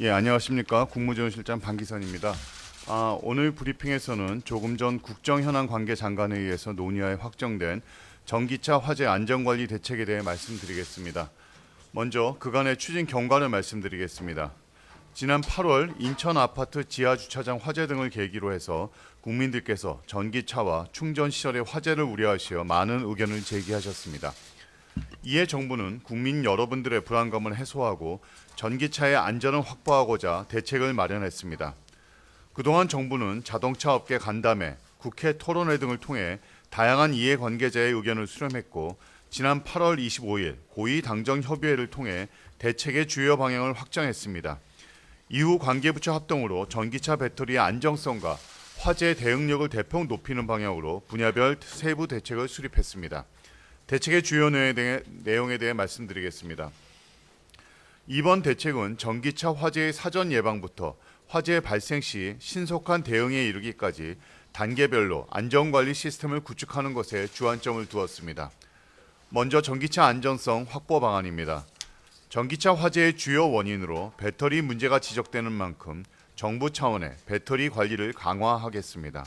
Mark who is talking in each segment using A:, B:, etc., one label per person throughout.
A: 예, 안녕하십니까. 국무조정실장 방기선입니다. 오늘 브리핑에서는 조금 전 국정현안 관계 장관에 의해서 논의하에 확정된 전기차 화재 안전관리 대책에 대해 말씀드리겠습니다. 먼저 그간의 추진 경과를 말씀드리겠습니다. 지난 8월 인천 아파트 지하 주차장 화재 등을 계기로 해서 국민들께서 전기차와 충전 시설의 화재를 우려하시어 많은 의견을 제기하셨습니다. 이에 정부는 국민 여러분들의 불안감을 해소하고 전기차의 안전을 확보하고자 대책을 마련했습니다. 그동안 정부는 자동차 업계 간담회, 국회 토론회 등을 통해 다양한 이해관계자의 의견을 수렴했고 지난 8월 25일 고위당정협의회를 통해 대책의 주요 방향을 확정했습니다. 이후 관계부처 합동으로 전기차 배터리의 안정성과 화재 대응력을 대폭 높이는 방향으로 분야별 세부 대책을 수립했습니다. 대책의 주요 내용에 대해 말씀드리겠습니다. 이번 대책은 전기차 화재의 사전 예방부터 화재 발생 시 신속한 대응에 이르기까지 단계별로 안전관리 시스템을 구축하는 것에 주안점을 두었습니다. 먼저 전기차 안전성 확보 방안입니다. 전기차 화재의 주요 원인으로 배터리 문제가 지적되는 만큼 정부 차원의 배터리 관리를 강화하겠습니다.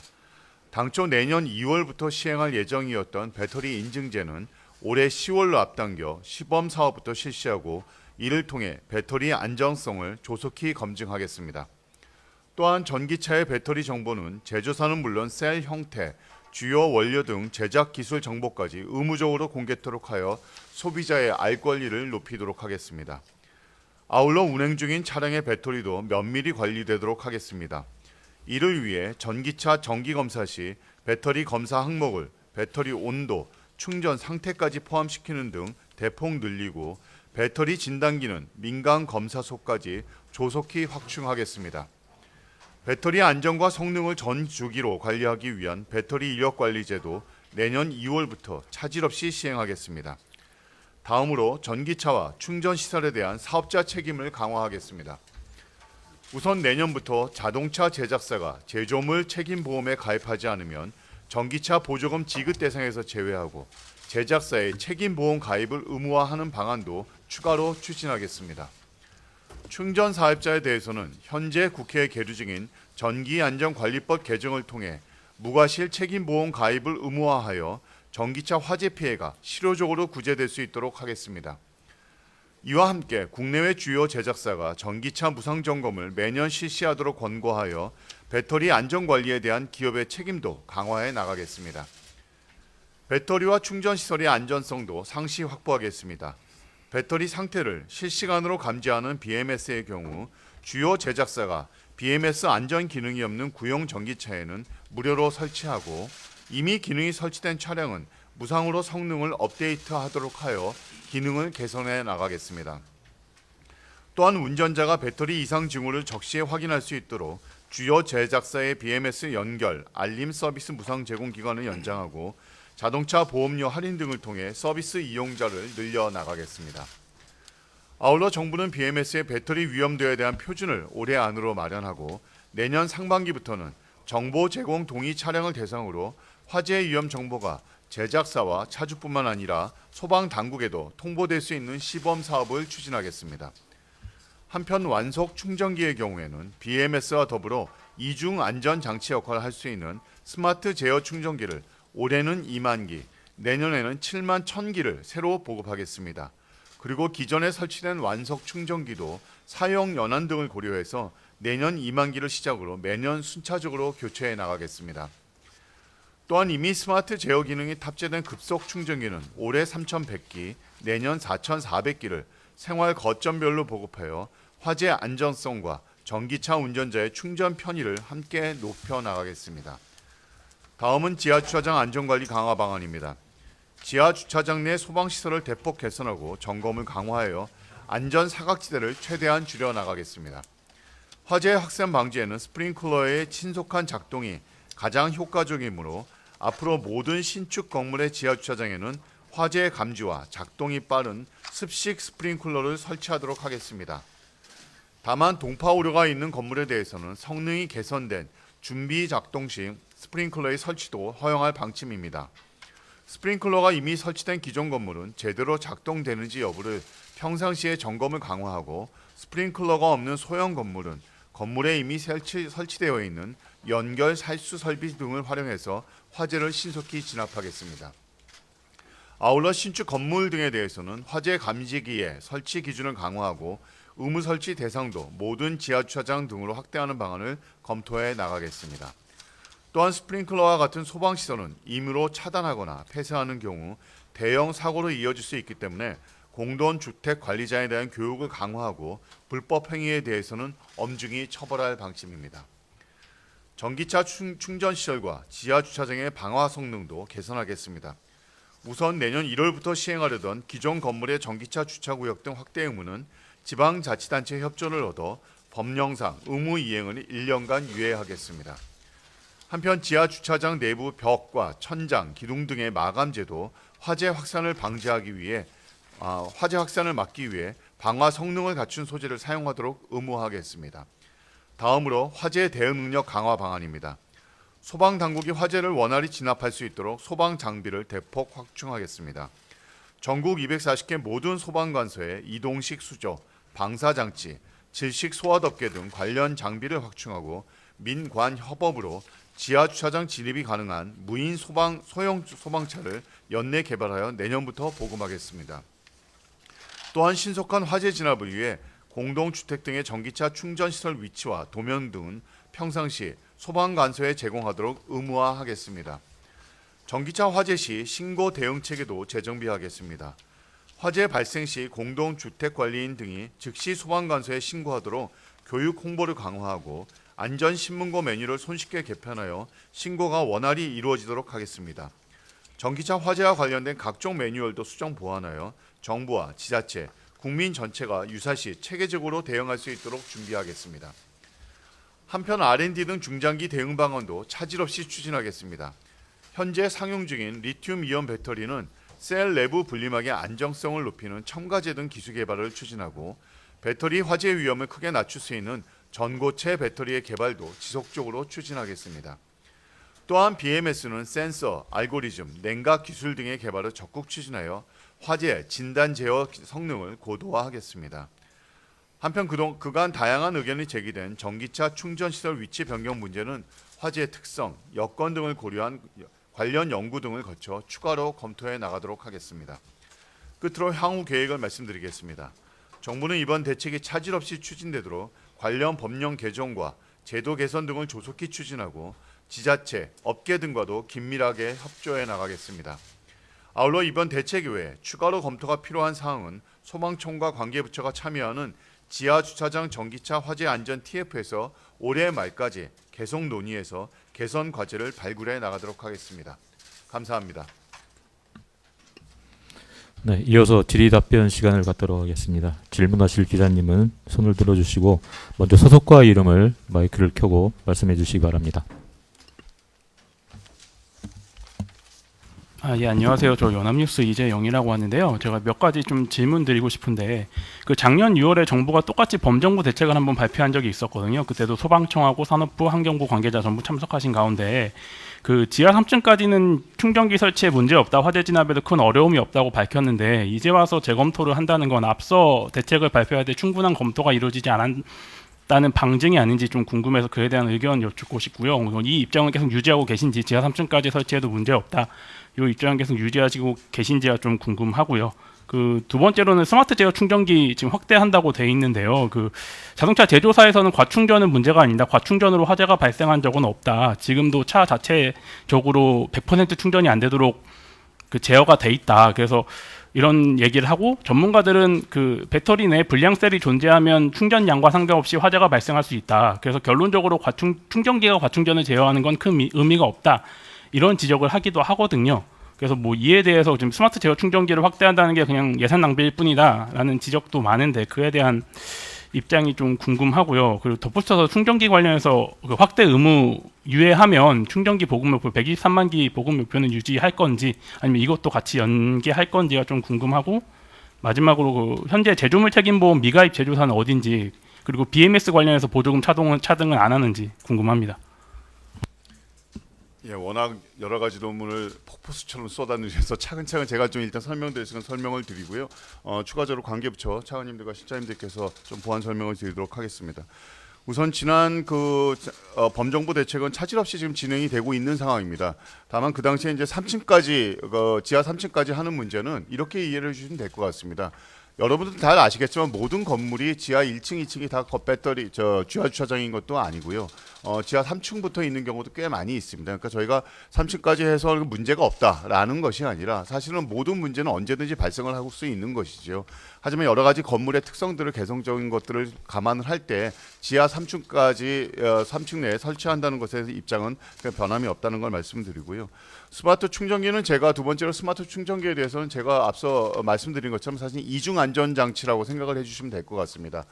A: 당초 내년 2월부터 시행할 예정이었던 배터리 인증제는 올해 10월로 앞당겨 시범 사업부터 실시하고 이를 통해 배터리 안정성을 조속히 검증하겠습니다. 또한 전기차의 배터리 정보는 제조사는 물론 셀 형태, 주요 원료 등 제작 기술 정보까지 의무적으로 공개토록 하여 소비자의 알 권리를 높이도록 하겠습니다. 아울러 운행 중인 차량의 배터리도 면밀히 관리되도록 하겠습니다. 이를 위해 전기차 정기검사 시 배터리 검사 항목을 배터리 온도, 충전 상태까지 포함시키는 등 대폭 늘리고 배터리 진단기는 민간 검사소까지 조속히 확충하겠습니다. 배터리 안전과 성능을 전 주기로 관리하기 위한 배터리 이력관리제도 내년 2월부터 차질 없이 시행하겠습니다. 다음으로 전기차와 충전시설에 대한 사업자 책임을 강화하겠습니다. 우선 내년부터 자동차 제작사가 제조물 책임보험에 가입하지 않으면 전기차 보조금 지급 대상에서 제외하고 제작사의 책임보험 가입을 의무화하는 방안도 추가로 추진하겠습니다. 충전 사업자에 대해서는 현재 국회에 계류 중인 전기안전관리법 개정을 통해 무과실 책임보험 가입을 의무화하여 전기차 화재 피해가 실효적으로 구제될 수 있도록 하겠습니다. 이와 함께 국내외 주요 제작사가 전기차 무상 점검을 매년 실시하도록 권고하여 배터리 안전관리에 대한 기업의 책임도 강화해 나가겠습니다. 배터리와 충전시설의 안전성도 상시 확보하겠습니다. 배터리 상태를 실시간으로 감지하는 BMS의 경우 주요 제작사가 BMS 안전 기능이 없는 구형 전기차에는 무료로 설치하고 이미 기능이 설치된 차량은 무상으로 성능을 업데이트하도록 하여 기능을 개선해 나가겠습니다. 또한 운전자가 배터리 이상 징후를 적시에 확인할 수 있도록 주요 제작사의 BMS 연결, 알림 서비스 무상 제공 기간을 연장하고 자동차 보험료 할인 등을 통해 서비스 이용자를 늘려 나가겠습니다. 아울러 정부는 BMS의 배터리 위험도에 대한 표준을 올해 안으로 마련하고 내년 상반기부터는 정보 제공 동의 차량을 대상으로 화재 위험 정보가 제작사와 차주뿐만 아니라 소방 당국에도 통보될 수 있는 시범 사업을 추진하겠습니다. 한편 완속 충전기의 경우에는 BMS와 더불어 이중 안전 장치 역할을 할 수 있는 스마트 제어 충전기를 올해는 2만 기, 내년에는 7만 1,000기를 새로 보급하겠습니다. 그리고 기존에 설치된 완속 충전기도 사용 연한 등을 고려해서 내년 2만 기를 시작으로 매년 순차적으로 교체해 나가겠습니다. 또한 이미 스마트 제어 기능이 탑재된 급속 충전기는 올해 3,100기, 내년 4,400기를 생활 거점별로 보급하여 화재 안전성과 전기차 운전자의 충전 편의를 함께 높여 나가겠습니다. 다음은 지하주차장 안전관리 강화 방안입니다. 지하주차장 내 소방시설을 대폭 개선하고 점검을 강화하여 안전 사각지대를 최대한 줄여 나가겠습니다. 화재 확산 방지에는 스프링클러의 신속한 작동이 가장 효과적이므로 앞으로 모든 신축 건물의 지하주차장에는 화재 감지와 작동이 빠른 습식 스프링클러를 설치하도록 하겠습니다. 다만 동파 우려가 있는 건물에 대해서는 성능이 개선된 준비 작동식 스프링클러의 설치도 허용할 방침입니다. 스프링클러가 이미 설치된 기존 건물은 제대로 작동되는지 여부를 평상시에 점검을 강화하고 스프링클러가 없는 소형 건물은 건물에 이미 설치되어 있는 연결 살수 설비 등을 활용해서 화재를 신속히 진압하겠습니다. 아울러 신축 건물 등에 대해서는 화재 감지기의 설치 기준을 강화하고 의무 설치 대상도 모든 지하주차장 등으로 확대하는 방안을 검토해 나가겠습니다. 또한 스프링클러와 같은 소방시설은 임의로 차단하거나 폐쇄하는 경우 대형 사고로 이어질 수 있기 때문에 공동주택 관리자에 대한 교육을 강화하고 불법 행위에 대해서는 엄중히 처벌할 방침입니다. 전기차 충전 시설과 지하주차장의 방화 성능도 개선하겠습니다. 우선 내년 1월부터 시행하려던 기존 건물의 전기차 주차구역 등 확대 의무는 지방자치단체 협조를 얻어 법령상 의무 이행을 1년간 유예하겠습니다. 한편 지하주차장 내부 벽과 천장, 기둥 등의 마감재도 화재 확산을 막기 위해 방화 성능을 갖춘 소재를 사용하도록 의무화하겠습니다. 다음으로 화재 대응 능력 강화 방안입니다. 소방당국이 화재를 원활히 진압할 수 있도록 소방 장비를 대폭 확충하겠습니다. 전국 240개 모든 소방관서에 이동식 수조, 방사장치, 질식 소화덮개 등 관련 장비를 확충하고 민관 협업으로 지하주차장 진입이 가능한 무인 소형 소방차를 연내 개발하여 내년부터 보급하겠습니다. 또한 신속한 화재 진압을 위해 공동주택 등의 전기차 충전시설 위치와 도면 등은 평상시 소방관서에 제공하도록 의무화하겠습니다. 전기차 화재 시 신고 대응 체계도 재정비하겠습니다. 화재 발생 시 공동주택관리인 등이 즉시 소방관서에 신고하도록 교육 홍보를 강화하고 안전신문고 메뉴를 손쉽게 개편하여 신고가 원활히 이루어지도록 하겠습니다. 전기차 화재와 관련된 각종 매뉴얼도 수정 보완하여 정부와 지자체, 국민 전체가 유사시 체계적으로 대응할 수 있도록 준비하겠습니다. 한편 R&D 등 중장기 대응 방안도 차질 없이 추진하겠습니다. 현재 상용 중인 리튬이온 배터리는 셀 내부 분리막의 안정성을 높이는 첨가제 등 기술 개발을 추진하고 배터리 화재 위험을 크게 낮출 수 있는 전고체 배터리의 개발도 지속적으로 추진하겠습니다. 또한 BMS는 센서, 알고리즘, 냉각 기술 등의 개발을 적극 추진하여 화재 진단 제어 성능을 고도화하겠습니다. 한편 그간 다양한 의견이 제기된 전기차 충전시설 위치 변경 문제는 화재의 특성, 여건 등을 고려한 관련 연구 등을 거쳐 추가로 검토해 나가도록 하겠습니다. 끝으로 향후 계획을 말씀드리겠습니다. 정부는 이번 대책이 차질 없이 추진되도록 관련 법령 개정과 제도 개선 등을 조속히 추진하고 지자체, 업계 등과도 긴밀하게 협조해 나가겠습니다. 아울러 이번 대책 외에 추가로 검토가 필요한 사항은 소방청과 관계부처가 참여하는 지하주차장 전기차 화재 안전 TF에서 올해 말까지 계속 논의해서 개선 과제를 발굴해 나가도록 하겠습니다. 감사합니다.
B: 네, 이어서 질의답변 시간을 갖도록 하겠습니다. 질문하실 기자님은 손을 들어주시고 먼저 소속과 이름을 마이크를 켜고 말씀해 주시기 바랍니다.
C: 예, 안녕하세요. 저 연합뉴스 이재영이라고 하는데요. 제가 몇 가지 좀 질문 드리고 싶은데 그 작년 6월에 정부가 똑같이 범정부 대책을 한번 발표한 적이 있었거든요. 그때도 소방청하고 산업부, 환경부 관계자 전부 참석하신 가운데 그 지하 3층까지는 충전기 설치에 문제 없다, 화재 진압에도 큰 어려움이 없다고 밝혔는데 이제 와서 재검토를 한다는 건 앞서 대책을 발표할 때 충분한 검토가 이루어지지 않았다는 방증이 아닌지 좀 궁금해서 그에 대한 의견 여쭙고 싶고요. 이 입장을 계속 유지하고 계신지, 지하 3층까지 설치해도 문제 없다, 이 입장을 계속 유지하시고 계신지가 좀 궁금하고요. 그 두 번째로는 스마트 제어 충전기 지금 확대한다고 돼 있는데요. 그 자동차 제조사에서는 과충전은 문제가 아니다, 과충전으로 화재가 발생한 적은 없다, 지금도 차 자체적으로 100% 충전이 안 되도록 그 제어가 돼 있다, 그래서 이런 얘기를 하고, 전문가들은 그 배터리 내 불량셀이 존재하면 충전량과 상관없이 화재가 발생할 수 있다, 그래서 결론적으로 충전기가 과충전을 제어하는 건 큰 의미가 없다, 이런 지적을 하기도 하거든요. 그래서 뭐 이에 대해서 지금 스마트 제어 충전기를 확대한다는 게 그냥 예산 낭비일 뿐이다라는 지적도 많은데 그에 대한 입장이 좀 궁금하고요. 그리고 덧붙여서 충전기 관련해서 그 확대 의무 유예하면 충전기 보급 목표 123만 기 보급 목표는 유지할 건지 아니면 이것도 같이 연계할 건지가 좀 궁금하고, 마지막으로 그 현재 제조물 책임보험 미가입 제조사는 어딘지, 그리고 BMS 관련해서 보조금 차등은 안 하는지 궁금합니다.
A: 예, 워낙 여러 가지 논문을 폭포수처럼 쏟아내셔서 차근차근 제가 좀 일단 설명드릴 수 있는 설명을 드리고요. 추가적으로 관계부처 차관님들과 실장님들께서 좀 보완 설명을 드리도록 하겠습니다. 우선 지난 범정부 대책은 차질 없이 지금 진행이 되고 있는 상황입니다. 다만 그 당시에 이제 3층까지 지하 3층까지 하는 문제는 이렇게 이해를 해주시면 될 것 같습니다. 여러분들 잘 아시겠지만 모든 건물이 지하 1층, 2층이 다 배터리 주화 주차장인 것도 아니고요. 지하 3층부터 있는 경우도 꽤 많이 있습니다. 그러니까 저희가 3층까지 해서 문제가 없다라는 것이 아니라 사실은 모든 문제는 언제든지 발생을 할 수 있는 것이죠. 하지만 여러 가지 건물의 특성들을 개성적인 것들을 감안을 할 때 지하 3층까지 3층 내에 설치한다는 것에 대해서 입장은 변함이 없다는 걸 말씀드리고요. 스마트 충전기는 제가 두 번째로 스마트 충전기에 대해서는 제가 앞서 말씀드린 것처럼 사실 이중 안전 장치라고 생각을 해주시면 될 것 같습니다.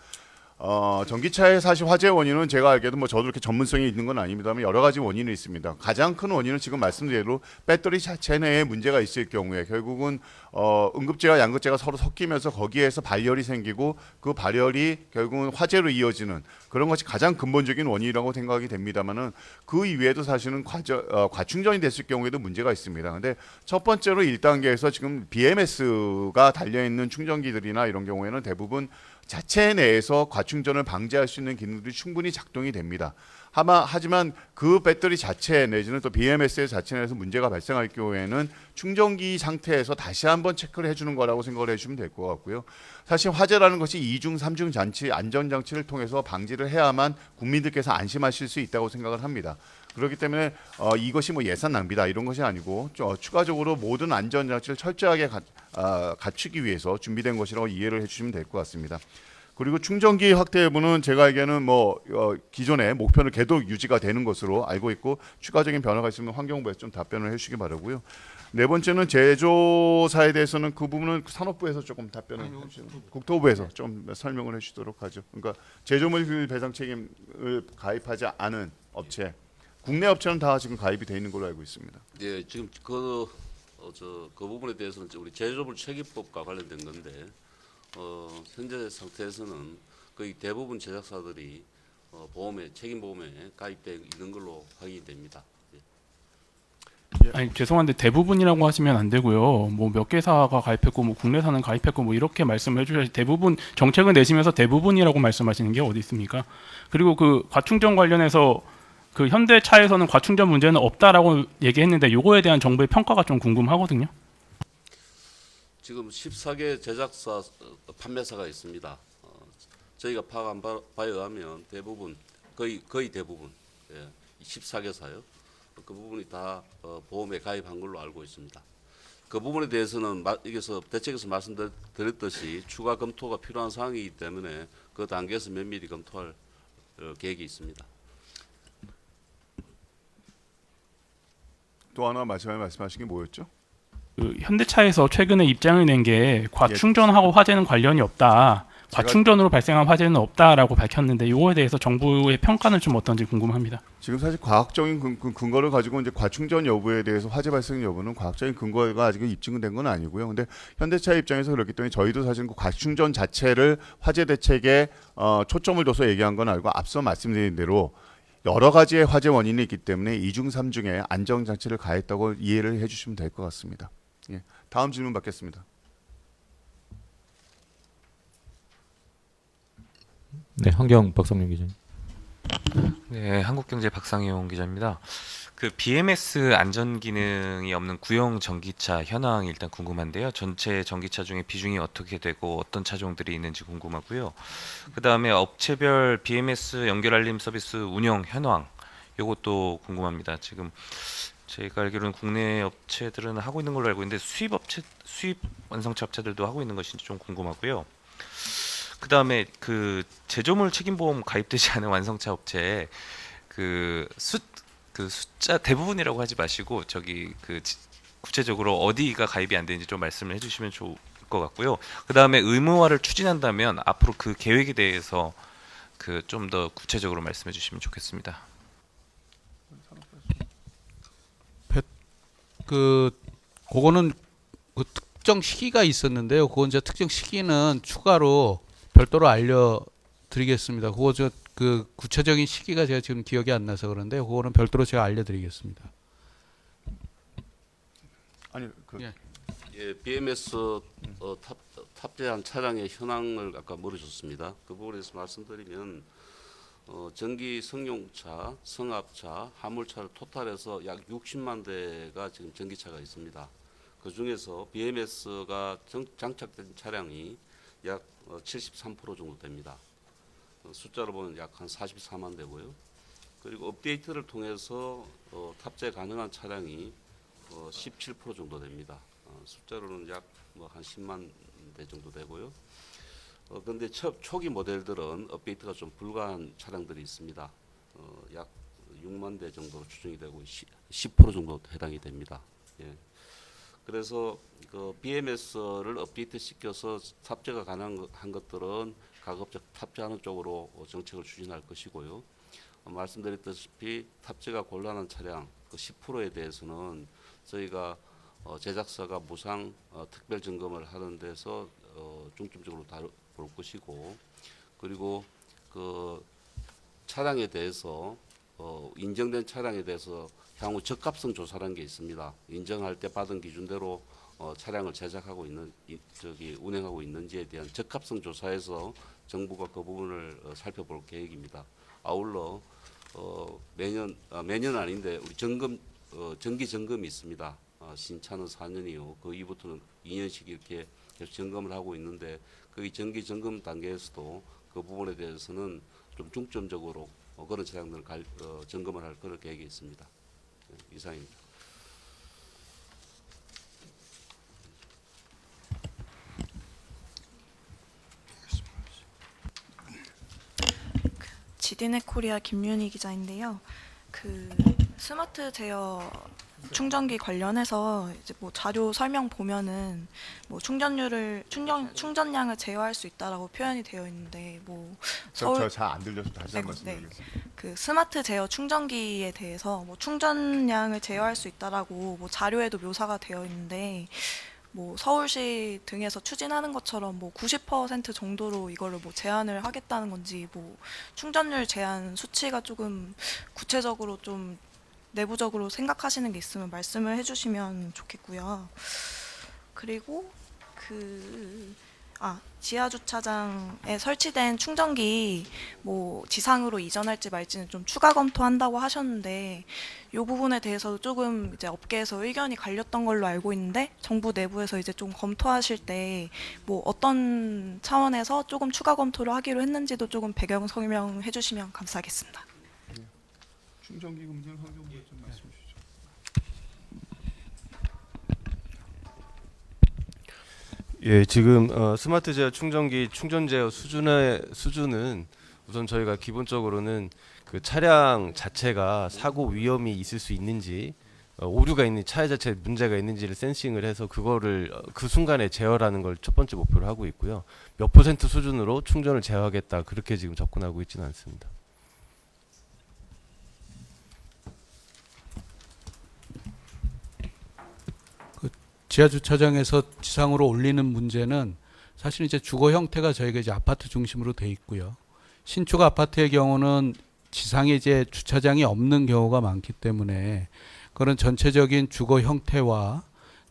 A: 전기차의 사실 화재 원인은 제가 알기에도 뭐 저도 이렇게 전문성이 있는 건 아닙니다만 여러 가지 원인이 있습니다. 가장 큰 원인은 지금 말씀드린 대로 배터리 자체 내에 문제가 있을 경우에 결국은 응급재와 양극재가 서로 섞이면서 거기에서 발열이 생기고 그 발열이 결국은 화재로 이어지는 그런 것이 가장 근본적인 원인이라고 생각이 됩니다만은 그 이외에도 사실은 과충전이 됐을 경우에도 문제가 있습니다. 근데 첫 번째로 1단계에서 지금 BMS가 달려있는 충전기들이나 이런 경우에는 대부분 자체 내에서 과충전을 방지할 수 있는 기능들이 충분히 작동이 됩니다. 하지만 그 배터리 자체 내지는 또 BMS의 자체 내에서 문제가 발생할 경우에는 충전기 상태에서 다시 한번 체크를 해주는 거라고 생각을 해주시면 될 것 같고요. 사실 화재라는 것이 2중, 3중 장치, 안전장치를 통해서 방지를 해야만 국민들께서 안심하실 수 있다고 생각을 합니다. 그렇기 때문에 이것이 뭐 예산 낭비다 이런 것이 아니고 추가적으로 모든 안전장치를 철저하게 갖추기 위해서 준비된 것이라고 이해를 해주시면 될 것 같습니다. 그리고 충전기 확대 여부는 제가 알기에는 기존의 목표는 계속 유지가 되는 것으로 알고 있고 추가적인 변화가 있으면 환경부에서 좀 답변을 해주시기 바라고요. 네 번째는 제조사에 대해서는 그 부분은 산업부에서 조금 답변을 해주시고 국토부에서 좀 설명을 해주시도록 하죠. 그러니까 제조물 배상 책임을 가입하지 않은 업체, 국내 업체는 다 지금 가입이 돼 있는 걸로 알고 있습니다.
D: 예, 지금 그 부분에 대해서는 우리 제조물 책임법과 관련된 건데 현재 상태에서는 거의 대부분 제작사들이 책임 보험에 가입되어 있는 걸로 확인이 됩니다. 예.
C: 아니 죄송한데 대부분이라고 하시면 안 되고요. 뭐 몇 개사가 가입했고 뭐 국내사는 가입했고 뭐 이렇게 말씀을 해주셔야지 대부분 정책을 내시면서 대부분이라고 말씀하시는 게 어디 있습니까? 그리고 그 과충전 관련해서 그 현대차에서는 과충전 문제는 없다라고 얘기했는데 요거에 대한 정부의 평가가 좀 궁금하거든요.
D: 지금 14개 제작사 판매사가 있습니다. 저희가 파악한 바에 의하면 대부분 거의 대부분 14개사요. 그 부분이 다 보험에 가입한 걸로 알고 있습니다. 그 부분에 대해서는 대책에서 말씀드렸듯이 추가 검토가 필요한 사항이기 때문에 그 단계에서 면밀히 검토할 계획이 있습니다.
A: 또 하나 마지막에 말씀하신 게 뭐였죠?
C: 그 현대차에서 최근에 입장을 낸 게 과충전하고 화재는 관련이 없다. 과충전으로 발생한 화재는 없다라고 밝혔는데 이거에 대해서 정부의 평가는 좀 어떤지 궁금합니다.
A: 지금 사실 과학적인 근거를 가지고 이제 과충전 여부에 대해서 화재 발생 여부는 과학적인 근거가 아직 입증된 건 아니고요. 근데 현대차 입장에서 그렇기 때문에 저희도 사실 그 과충전 자체를 화재 대책에 초점을 둬서 얘기한 건 알고 앞서 말씀드린 대로 여러 가지의 화재 원인이 있기 때문에 2중, 3중에 안전장치를 가했다고 이해를 해주시면 될 것 같습니다. 예, 다음 질문 받겠습니다.
B: 네, 환경 박성윤 기자님.
E: 네, 한국경제 박상용 기자입니다. 그 BMS 안전 기능이 없는 구형 전기차 현황 일단 궁금한데요. 전체 전기차 중에 비중이 어떻게 되고 어떤 차종들이 있는지 궁금하고요. 그 다음에 업체별 BMS 연결 알림 서비스 운영 현황 이것도 궁금합니다. 지금 제가 알기로는 국내 업체들은 하고 있는 걸로 알고 있는데 수입 완성차 업체들도 하고 있는 것인지 좀 궁금하고요. 그 다음에 그 제조물 책임보험 가입되지 않은 완성차 업체 그 숫자 대부분이라고 하지 마시고 구체적으로 어디가 가입이 안 되는지 좀 말씀을 해주시면 좋을 것 같고요. 그 다음에 의무화를 추진한다면 앞으로 그 계획에 대해서 좀 더 구체적으로 말씀해 주시면 좋겠습니다.
F: 그거는 그 특정 시기가 있었는데요. 그건 이제 특정 시기는 추가로 별도로 알려드리겠습니다. 그거 그 구체적인 시기가 제가 지금 기억이 안 나서 그런데 그거는 별도로 제가 알려드리겠습니다.
A: 아니 그
F: 예.
D: 예, BMS 탑재한 차량의 현황을 아까 물으셨습니다. 그 부분에서 말씀드리면 전기 승용차, 승합차, 화물차를 토탈해서 약 60만 대가 지금 전기차가 있습니다. 그 중에서 BMS가 장착된 차량이 약 73% 정도 됩니다. 숫자로 보면 약 한 44만 대고요. 그리고 업데이트를 통해서 탑재 가능한 차량이 17% 정도 됩니다. 숫자로는 약 뭐 한 10만 대 정도 되고요. 그런데 초기 모델들은 업데이트가 좀 불가한 차량들이 있습니다. 약 6만 대 정도로 추정이 되고 10% 정도 해당이 됩니다. 예. 그래서 그 BMS를 업데이트 시켜서 탑재가 가능한 것들은 가급적 탑재하는 쪽으로 정책을 추진할 것이고요. 말씀드렸다시피 탑재가 곤란한 차량 그 10%에 대해서는 저희가 제작사가 무상 특별 점검을 하는 데서 중점적으로 볼 것이고, 그리고 그 차량에 대해서 인정된 차량에 대해서 향후 적합성 조사라는 게 있습니다. 인정할 때 받은 기준대로 차량을 제작하고 있는 운행하고 있는지에 대한 적합성 조사에서 정부가 그 부분을 살펴볼 계획입니다. 아울러 매년 아닌데 우리 정기 점검이 있습니다. 신차는 4년이요. 그 이후부터는 2년씩 이렇게 계속 점검을 하고 있는데 그 정기 점검 단계에서도 그 부분에 대해서는 좀 중점적으로 그런 차량들을 점검을 할 그런 계획이 있습니다. 네, 이상입니다.
G: 지디넷 코리아 김윤희 기자인데요. 그 스마트 제어 충전기 관련해서 이제 뭐 자료 설명 보면은 뭐 충전량을 제어할 수 있다라고 표현이 되어 있는데 뭐
A: 저 잘 안 들려서 다시 한
G: 네,
A: 말씀
G: 네.
A: 드리겠습니다.
G: 그 스마트 제어 충전기에 대해서 뭐 충전량을 제어할 수 있다라고 뭐 자료에도 묘사가 되어 있는데 뭐 서울시 등에서 추진하는 것처럼 뭐 90% 정도로 이거를 뭐 제한을 하겠다는 건지 뭐 충전율 제한 수치가 조금 구체적으로 좀 내부적으로 생각하시는 게 있으면 말씀을 해주시면 좋겠고요. 그리고 지하 주차장에 설치된 충전기 뭐 지상으로 이전할지 말지는 좀 추가 검토한다고 하셨는데 이 부분에 대해서도 조금 이제 업계에서 의견이 갈렸던 걸로 알고 있는데 정부 내부에서 이제 좀 검토하실 때 뭐 어떤 차원에서 조금 추가 검토를 하기로 했는지도 조금 배경 설명해 주시면 감사하겠습니다.
A: 충전기 문제는 황교안 좀 말씀 주시죠.
H: 예, 지금 스마트 제어 충전기 충전 제어 수준은 우선 저희가 기본적으로는 그 차량 자체가 사고 위험이 있을 수 있는지 오류가 있는 차 자체에 문제가 있는지를 센싱을 해서 그거를 그 순간에 제어라는 걸 첫 번째 목표로 하고 있고요. 몇 % 수준으로 충전을 제어하겠다 그렇게 지금 접근하고 있지는 않습니다.
F: 지하 주차장에서 지상으로 올리는 문제는 사실 이제 주거 형태가 저희가 이제 아파트 중심으로 돼 있고요. 신축 아파트의 경우는 지상에 이제 주차장이 없는 경우가 많기 때문에 그런 전체적인 주거 형태와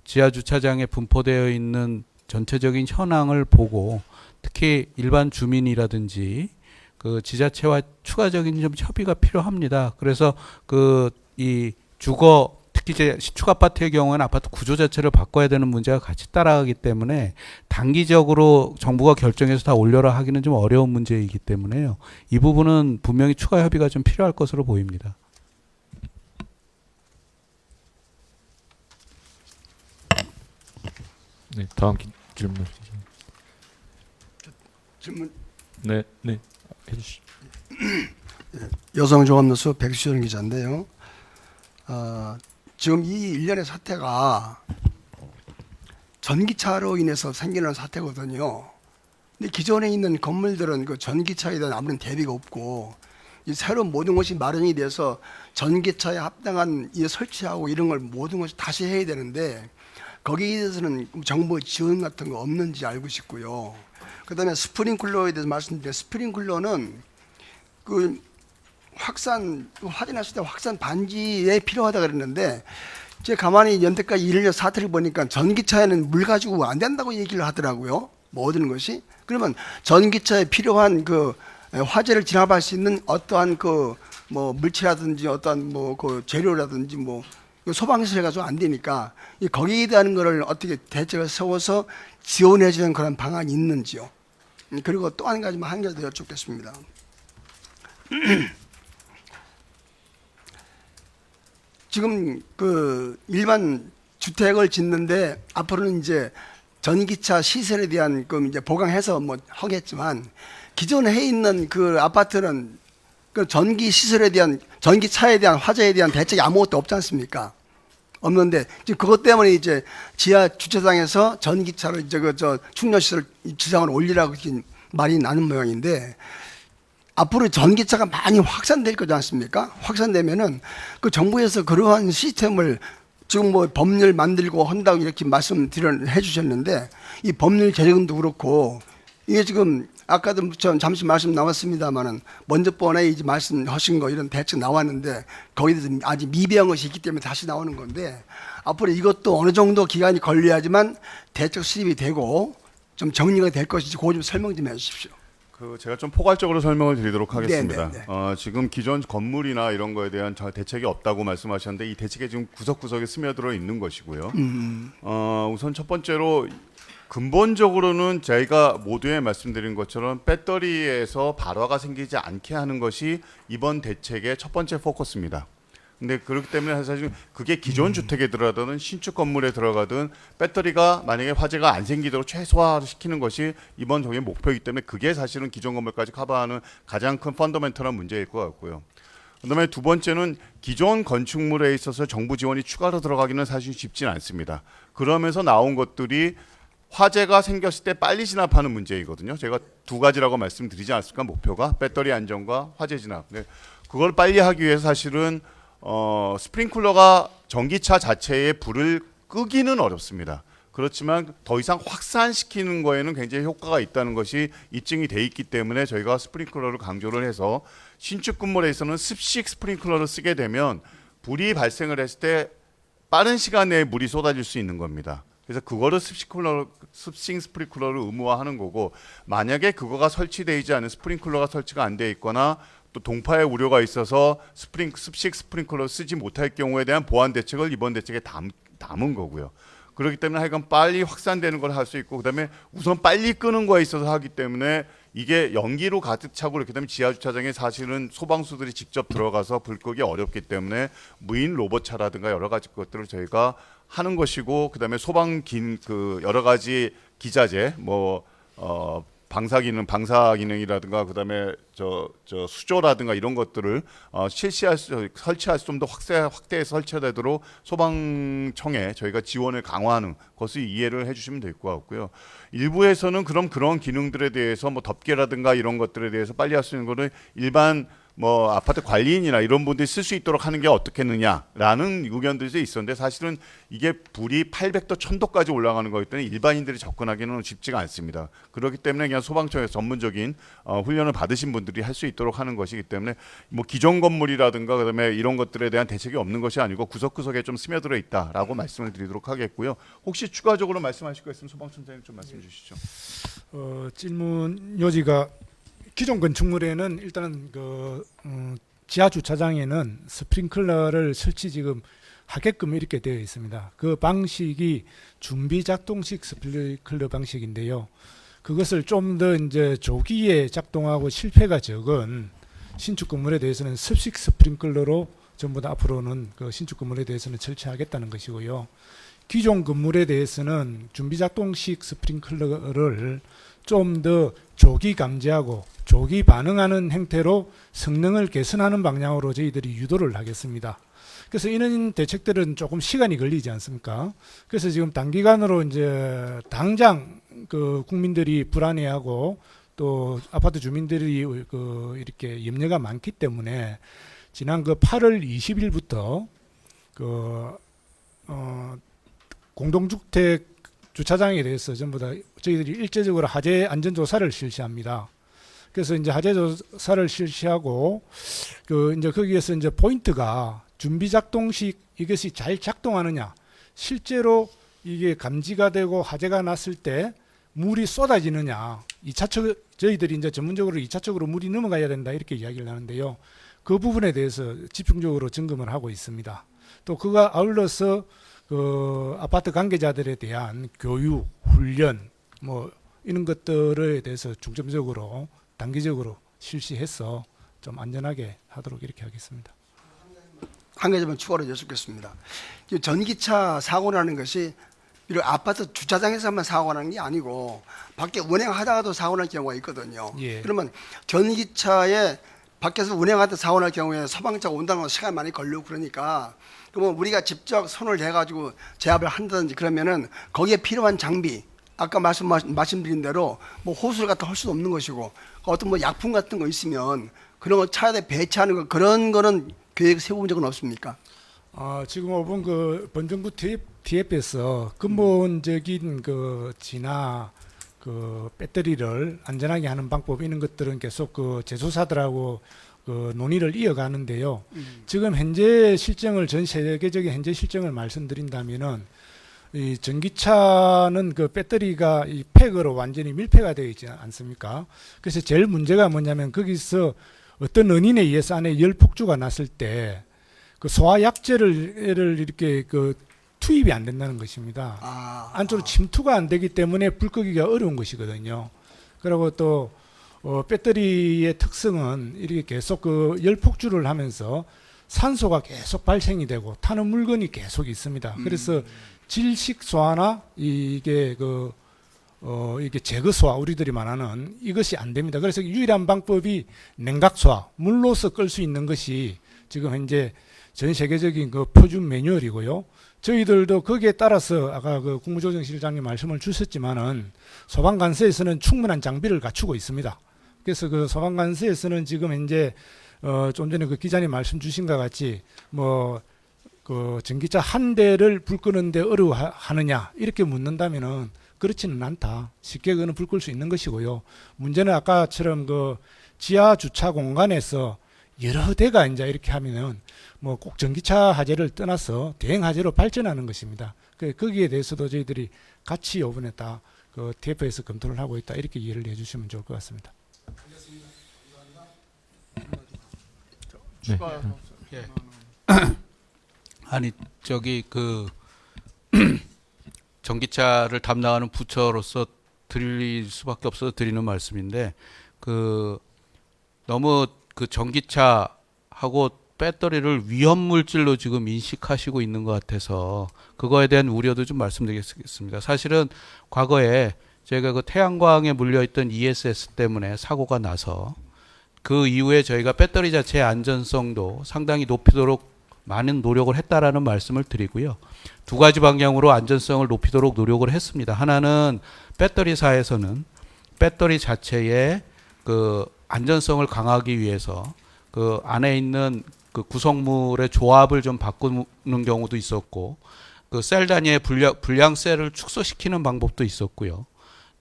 F: 지하 주차장에 분포되어 있는 전체적인 현황을 보고 특히 일반 주민이라든지 그 지자체와 추가적인 좀 협의가 필요합니다. 그래서 그 이 주거 특히 이제 신축 아파트의 경우에는 아파트 구조 자체를 바꿔야 되는 문제가 같이 따라가기 때문에 단기적으로 정부가 결정해서 다 올려라 하기는 좀 어려운 문제이기 때문에요. 이 부분은 분명히 추가 협의가 좀 필요할 것으로 보입니다.
B: 네, 다음 질문.
I: 질문
B: 네, 해주시.
I: 여성종합뉴스 백수현 기자인데요. 지금 이 일련의 사태가 전기차로 인해서 생기는 사태거든요. 근데 기존에 있는 건물들은 그 전기차에 대한 아무런 대비가 없고 이 새로 모든 것이 마련이 돼서 전기차에 합당한 이 설치하고 이런 걸 모든 것을 다시 해야 되는데 거기에 대해서는 정부 지원 같은 거 없는지 알고 싶고요. 그다음에 스프링클러에 대해서 말씀드린 스프링클러는 그 확산 확인했을 때 확산 반지에 필요하다 그랬는데 제가 가만히 연태까지 일년 사태를 보니까 전기차에는 물 가지고 안 된다고 얘기를 하더라고요. 모든 것이. 그러면 전기차에 필요한 그 화재를 진압할 수 있는 어떠한 그 뭐 물체라든지 어떠한 뭐 그 재료라든지 뭐 소방시설 가지고 안 되니까 거기에 대한 거를 어떻게 대책을 세워서 지원해 주는 그런 방안이 있는지요. 그리고 또 한 가지만 한 가지 더 여쭙겠습니다. 지금 그 일반 주택을 짓는데 앞으로는 이제 전기차 시설에 대한 그 이제 보강해서 뭐 하겠지만 기존에 해 있는 그 아파트는 그 전기 시설에 대한 전기차에 대한 화재에 대한 대책이 아무것도 없지 않습니까? 없는데 지금 그것 때문에 이제 지하 주차장에서 전기차를 이제 저 충전 시설 지상으로 올리라고 이렇게 말이 나는 모양인데 앞으로 전기차가 많이 확산될 거지 않습니까? 확산되면은 그 정부에서 그러한 시스템을 지금 뭐 법률 만들고 한다고 이렇게 해 주셨는데 이 법률 제정도 그렇고 이게 지금 아까도 전 잠시 말씀 나왔습니다만은 먼저 번에 이제 말씀하신 거 이런 대책 나왔는데 거기에 대해서 아직 미비한 것이 있기 때문에 다시 나오는 건데 앞으로 이것도 어느 정도 기간이 걸려야지만 대책 수립이 되고 좀 정리가 될 것인지 그거 좀 설명 좀 해주십시오.
A: 그 제가 좀 포괄적으로 설명을 드리도록 하겠습니다.
I: 네.
A: 지금 기존 건물이나 이런 거에 대한 대책이 없다고 말씀하셨는데 이 대책에 지금 구석구석에 스며들어 있는 것이고요. 우선 첫 번째로 근본적으로는 저희가 모두에 말씀드린 것처럼 배터리에서 발화가 생기지 않게 하는 것이 이번 대책의 첫 번째 포커스입니다. 근데 그렇기 때문에 사실 그게 기존 주택에 들어가든 신축 건물에 들어가든 배터리가 만약에 화재가 안 생기도록 최소화시키는 것이 이번 정의 목표이기 때문에 그게 사실은 기존 건물까지 커버하는 가장 큰 펀더멘털한 문제일 것 같고요. 그다음에 두 번째는 기존 건축물에 있어서 정부 지원이 추가로 들어가기는 사실 쉽지는 않습니다. 그러면서 나온 것들이 화재가 생겼을 때 빨리 진압하는 문제이거든요. 제가 두 가지라고 말씀드리지 않았을까 목표가 배터리 안전과 화재 진압. 네. 그걸 빨리 하기 위해서 사실은 스프링클러가 전기차 자체의 불을 끄기는 어렵습니다. 그렇지만 더 이상 확산시키는 거에는 굉장히 효과가 있다는 것이 입증이 돼 있기 때문에 저희가 스프링클러를 강조를 해서 신축 건물에서는 습식 스프링클러를 쓰게 되면 불이 발생을 했을 때 빠른 시간 내에 물이 쏟아질 수 있는 겁니다. 그래서 그거를 습식 스프링클러를 의무화하는 거고 만약에 그거가 설치되지 않은 스프링클러가 설치가 안 돼 있거나 또 동파의 우려가 있어서 습식 스프링클러 쓰지 못할 경우에 대한 보안 대책을 이번 대책에 담은 거고요. 그렇기 때문에 하여간 빨리 확산되는 걸 할 수 있고 그다음에 우선 빨리 끄는 거에 있어서 하기 때문에 이게 연기로 가득 차고 이렇게 되면 지하 주차장에 사실은 소방수들이 직접 들어가서 불 끄기 어렵기 때문에 무인 로봇차라든가 여러 가지 것들을 저희가 하는 것이고 그다음에 그 여러 가지 기자재 방사 기능이라든가 그다음에 저 수조라든가 이런 것들을 설치할 수 좀 더 확대해서 설치되도록 소방청에 저희가 지원을 강화하는 것을 이해를 해주시면 될 것 같고요. 일부에서는 그런 기능들에 대해서 뭐 덮개라든가 이런 것들에 대해서 빨리 할 수 있는 거는 일반 아파트 관리인이나 이런 분들이 쓸 수 있도록 하는 게 어떻겠느냐라는 의견들이 있었는데 사실은 이게 불이 800도, 1000도까지 올라가는 거기 때문에 일반인들이 접근하기는 쉽지가 않습니다. 그렇기 때문에 그냥 소방청에서 전문적인 훈련을 받으신 분들이 할 수 있도록 하는 것이기 때문에 기존 건물이라든가 그다음에 이런 것들에 대한 대책이 없는 것이 아니고 구석구석에 좀 스며들어 있다라고 말씀을 드리도록 하겠고요. 혹시 추가적으로 말씀하실 거 있으면 소방청장님 좀 말씀 주시죠.
J: 질문 요지가 기존 건축물에는 일단 지하 주차장에는 스프링클러를 설치 지금 하게끔 이렇게 되어 있습니다. 그 방식이 준비 작동식 스프링클러 방식인데요. 그것을 좀 더 이제 조기에 작동하고 실패가 적은 신축 건물에 대해서는 습식 스프링클러로 전부 다 앞으로는 그 신축 건물에 대해서는 설치하겠다는 것이고요. 기존 건물에 대해서는 준비 작동식 스프링클러를 좀 더 조기 감지하고 조기 반응하는 형태로 성능을 개선하는 방향으로 저희들이 유도를 하겠습니다. 그래서 이런 대책들은 조금 시간이 걸리지 않습니까? 그래서 지금 단기간으로 이제 당장 그 국민들이 불안해하고 또 아파트 주민들이 이렇게 염려가 많기 때문에 지난 8월 20일부터 공동주택 주차장에 대해서 전부 다 저희들이 일제적으로 화재 안전 조사를 실시합니다. 그래서 이제 화재 조사를 실시하고 이제 거기에서 이제 포인트가 준비 작동식 이것이 잘 작동하느냐, 실제로 이게 감지가 되고 화재가 났을 때 물이 쏟아지느냐, 2차적 저희들이 이제 전문적으로 2차적으로 물이 넘어가야 된다 이렇게 이야기를 하는데요. 그 부분에 대해서 집중적으로 점검을 하고 있습니다. 또 그가 아울러서 그 아파트 관계자들에 대한 교육, 훈련 뭐 이런 것들에 대해서 중점적으로 단기적으로 실시해서 좀 안전하게 하도록 이렇게 하겠습니다.
I: 한 가지만 추가로 여쭙겠습니다. 이 전기차 사고라는 것이 비록 아파트 주차장에서만 사고가 나는 게 아니고 밖에 운행하다가도 사고 날 경우가 있거든요.
J: 예.
I: 그러면 전기차에 밖에서 운행하다 사고 날 경우에 소방차가 온다는 건 시간이 많이 걸리고 그러니까 그러면 우리가 직접 손을 대가지고 제압을 한다든지 그러면은 거기에 필요한 장비 아까 말씀드린 대로 뭐 호수를 갖다 할 수도 없는 것이고 어떤 뭐 약품 같은 거 있으면 그런 거 차에 배치하는 거 그런 거는 계획 세워본 적은 없습니까?
J: 지금 5번 그 본정부 TF에서 근본적인 그 진화 그 배터리를 안전하게 하는 방법 이런 것들은 계속 그 제조사들하고 그 논의를 이어가는데요. 지금 현재 실정을 전 세계적인 현재 실정을 말씀드린다면은 이 전기차는 그 배터리가 이 팩으로 완전히 밀폐가 되어 있지 않습니까? 그래서 제일 문제가 뭐냐면 거기서 어떤 원인에 의해서 안에 열 폭주가 났을 때 그 소화약제를 이렇게 그 투입이 안 된다는 것입니다. 안쪽으로 침투가 안 되기 때문에 불 끄기가 어려운 것이거든요. 그리고 또 배터리의 특성은 이렇게 계속 그 열 폭주를 하면서 산소가 계속 발생이 되고 타는 물건이 계속 있습니다. 그래서 질식 소화나 이게 이게 제거 소화 우리들이 말하는 이것이 안 됩니다. 그래서 유일한 방법이 냉각 소화, 물로서 끌 수 있는 것이 지금 현재 전 세계적인 그 표준 매뉴얼이고요. 저희들도 거기에 따라서 아까 그 국무조정실장님 말씀을 주셨지만은 소방관서에서는 충분한 장비를 갖추고 있습니다. 그래서 그 소방관서에서는 지금 현재 좀 전에 그 기자님 말씀 주신 것 같이 뭐 그 전기차 한 대를 불 끄는데 어려워하느냐 이렇게 묻는다면은 그렇지는 않다. 쉽게 그는 불 끌 수 있는 것이고요. 문제는 아까처럼 그 지하 주차 공간에서 여러 대가 이제 이렇게 하면은 뭐 꼭 전기차 화재를 떠나서 대형 화재로 발전하는 것입니다. 거기에 대해서도 저희들이 같이 이번에 다 그 TF에서 검토를 하고 있다 이렇게 이해를 해주시면 좋을 것 같습니다.
B: 네.
F: 예. 아니 저기 그 전기차를 담당하는 부처로서 드릴 수밖에 없어서 드리는 말씀인데 그 너무 그 전기차하고 배터리를 위험 물질로 지금 인식하시고 있는 것 같아서 그거에 대한 우려도 좀 말씀드리겠습니다. 사실은 과거에 저희가 그 태양광에 물려있던 ESS 때문에 사고가 나서 그 이후에 저희가 배터리 자체의 안전성도 상당히 높이도록 많은 노력을 했다라는 말씀을 드리고요. 두 가지 방향으로 안전성을 높이도록 노력을 했습니다. 하나는 배터리사에서는 배터리 자체의 그 안전성을 강화하기 위해서 그 안에 있는 그 구성물의 조합을 좀 바꾸는 경우도 있었고, 그 셀 단위의 불량 셀을 축소시키는 방법도 있었고요.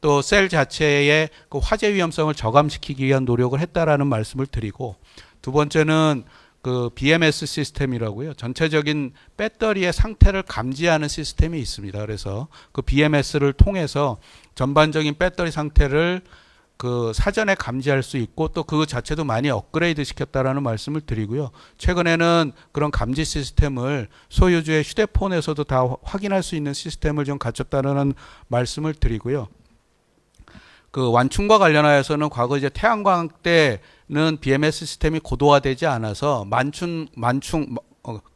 F: 또 셀 자체의 그 화재 위험성을 저감시키기 위한 노력을 했다라는 말씀을 드리고, 두 번째는 그 BMS 시스템이라고요. 전체적인 배터리의 상태를 감지하는 시스템이 있습니다. 그래서 그 BMS를 통해서 전반적인 배터리 상태를 그 사전에 감지할 수 있고 또 그 자체도 많이 업그레이드 시켰다라는 말씀을 드리고요. 최근에는 그런 감지 시스템을 소유주의 휴대폰에서도 다 확인할 수 있는 시스템을 좀 갖췄다는 말씀을 드리고요. 그 완충과 관련하여서는 과거 이제 태양광 때는 BMS 시스템이 고도화되지 않아서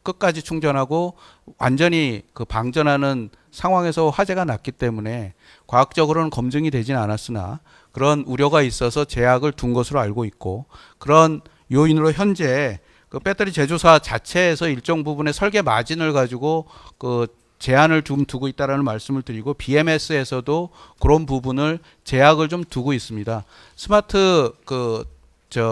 F: 끝까지 충전하고 완전히 그 방전하는 상황에서 화재가 났기 때문에 과학적으로는 검증이 되진 않았으나 그런 우려가 있어서 제약을 둔 것으로 알고 있고, 그런 요인으로 현재 그 배터리 제조사 자체에서 일정 부분의 설계 마진을 가지고 그 제한을 좀 두고 있다라는 말씀을 드리고, BMS에서도 그런 부분을 제약을 좀 두고 있습니다. 스마트